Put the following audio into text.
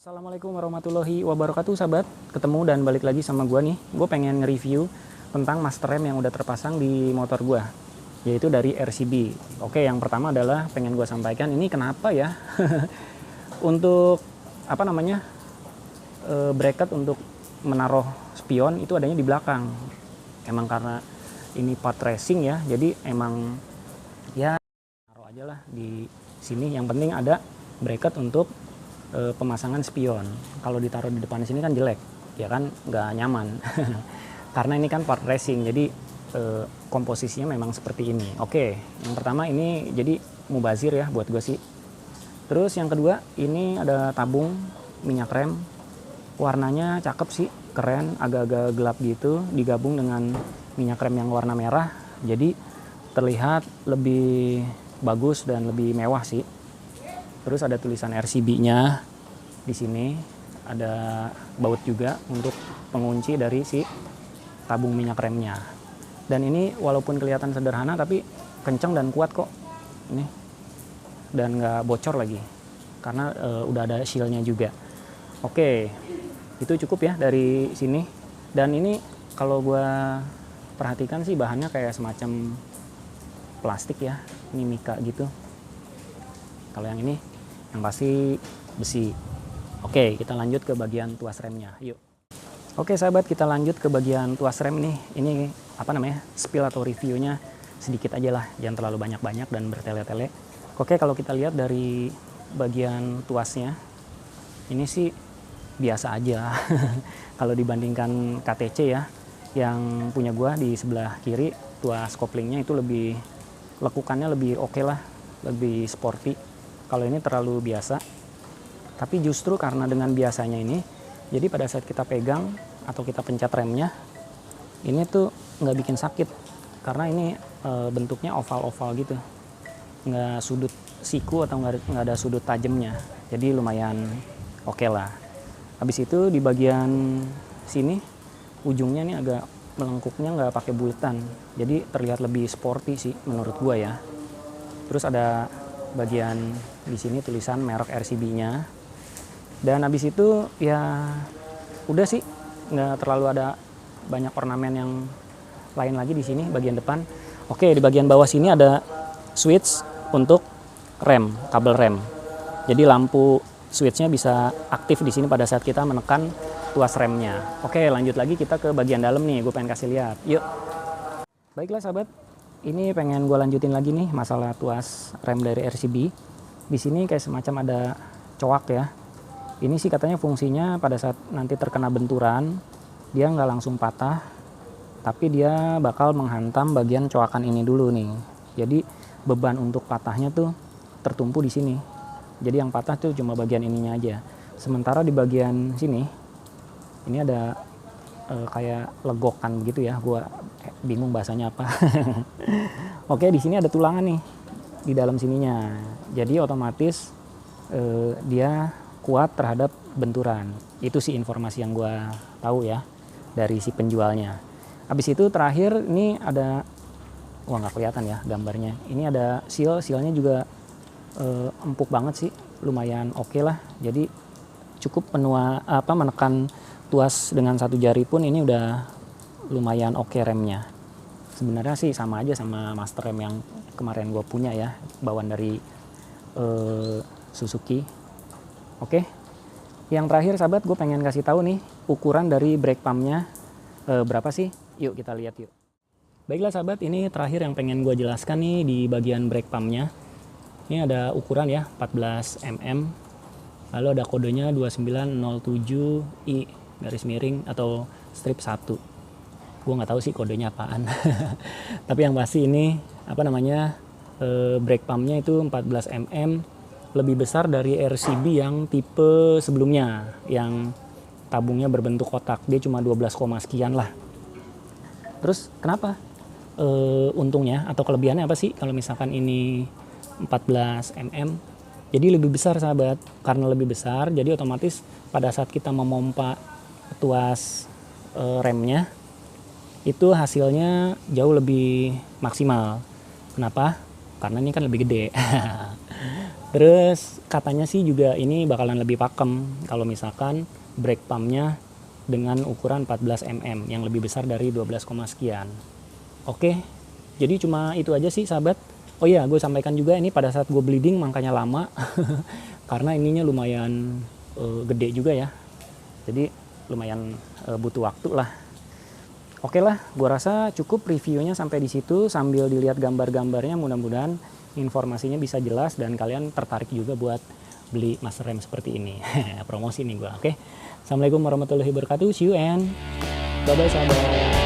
Assalamualaikum warahmatullahi wabarakatuh sahabat. Ketemu dan balik lagi sama gua nih. Gue pengen nge-review tentang master rem yang udah terpasang di motor gua, yaitu dari RCB. Oke, yang pertama adalah pengen gua sampaikan ini kenapa ya untuk apa namanya bracket untuk menaruh spion itu adanya di belakang. Emang karena ini part racing ya, jadi emang ya taruh aja lah di sini. Yang penting ada bracket untuk pemasangan spion. Kalau ditaruh di depan sini kan jelek, ya kan nggak nyaman. Karena ini kan part racing, jadi komposisinya memang seperti ini. Oke, yang pertama ini jadi mubazir ya buat gue sih. Terus yang kedua ini ada tabung minyak rem, warnanya cakep sih, keren, agak-agak gelap gitu, digabung dengan minyak rem yang warna merah, jadi terlihat lebih bagus dan lebih mewah sih. Terus ada tulisan RCB-nya di sini, ada baut juga untuk pengunci dari si tabung minyak remnya. Dan ini walaupun kelihatan sederhana tapi kenceng dan kuat kok ini, dan nggak bocor lagi karena udah ada shieldnya juga. Oke, itu cukup ya dari sini. Dan ini kalau gua perhatikan sih bahannya kayak semacam plastik ya, ini mika gitu. Kalau yang ini yang pasti besi. Oke, kita lanjut ke bagian tuas remnya. Yuk. Oke sahabat, kita lanjut ke bagian tuas rem nih. Ini apa namanya, spill atau reviewnya sedikit aja lah, jangan terlalu banyak-banyak dan bertele-tele. Oke, kalau kita lihat dari bagian tuasnya, ini sih biasa aja. Kalau dibandingkan KTC ya, yang punya gua di sebelah kiri, tuas koplingnya itu lebih, lekukannya lebih oke lah, lebih sporty. Kalau ini terlalu biasa, tapi justru karena dengan biasanya ini, jadi pada saat kita pegang atau kita pencet remnya, ini tuh nggak bikin sakit, karena ini bentuknya oval-oval gitu, nggak sudut siku atau nggak ada sudut tajamnya, jadi lumayan oke lah. Habis itu di bagian sini, ujungnya ini agak melengkuknya nggak pakai bulatan, jadi terlihat lebih sporty sih menurut gua ya. Terus ada bagian di sini tulisan merek RCB-nya, dan habis itu ya udah sih, nggak terlalu ada banyak ornamen yang lain lagi di sini bagian depan. Oke, di bagian bawah sini ada switch untuk rem, kabel rem. Jadi lampu switchnya bisa aktif di sini pada saat kita menekan tuas remnya. Oke, lanjut lagi kita ke bagian dalam nih, gue pengen kasih lihat. Yuk. Baiklah sahabat, ini pengen gue lanjutin lagi nih masalah tuas rem dari RCB. Di sini kayak semacam ada coak ya. Ini sih katanya fungsinya pada saat nanti terkena benturan, dia nggak langsung patah, tapi dia bakal menghantam bagian coakan ini dulu nih. Jadi beban untuk patahnya tuh tertumpu di sini. Jadi yang patah tuh cuma bagian ininya aja. Sementara di bagian sini, ini ada kayak legokan begitu ya. Gua bingung bahasanya apa. Oke, di sini ada tulangan nih di dalam sininya. Jadi otomatis dia kuat terhadap benturan. Itu sih informasi yang gua tahu ya dari si penjualnya. Habis itu terakhir ini ada, wah nggak kelihatan ya gambarnya. Ini ada seal-sealnya juga empuk banget sih, lumayan oke lah. Jadi cukup menekan tuas dengan satu jari pun ini udah lumayan oke remnya. Sebenarnya sih sama aja sama master rem yang kemarin gue punya ya, bawaan dari Suzuki. Oke, yang terakhir sahabat, gue pengen kasih tahu nih ukuran dari brake pumpnya berapa sih. Yuk kita lihat yuk. Baiklah sahabat, ini terakhir yang pengen gue jelaskan nih di bagian brake pumpnya. Ini ada ukuran ya, 14 mm, lalu ada kodenya 2907I garis miring atau strip 1. Gue nggak tahu sih kodenya apaan. Tapi yang pasti ini apa namanya, brake pumpnya itu 14 mm, lebih besar dari RCB yang tipe sebelumnya yang tabungnya berbentuk kotak. Dia cuma 12, sekian lah. Terus kenapa untungnya atau kelebihannya apa sih kalau misalkan ini 14 mm? Jadi lebih besar sahabat. Karena lebih besar, jadi otomatis pada saat kita memompa tuas remnya, itu hasilnya jauh lebih maksimal. Kenapa? Karena ini kan lebih gede. Terus katanya sih juga ini bakalan lebih pakem kalau misalkan brake pumpnya dengan ukuran 14 mm yang lebih besar dari 12, sekian. Oke, jadi cuma itu aja sih sahabat. Oh iya, gue sampaikan juga ini pada saat gue bleeding makanya lama karena ininya lumayan gede juga ya. Jadi lumayan butuh waktu lah. Oke lah, gue rasa cukup reviewnya sampai di situ sambil dilihat gambar-gambarnya, mudah-mudahan informasinya bisa jelas dan kalian tertarik juga buat beli master rem seperti ini. Promosi nih gue, oke? Assalamualaikum warahmatullahi wabarakatuh. See you and bye-bye sahabat.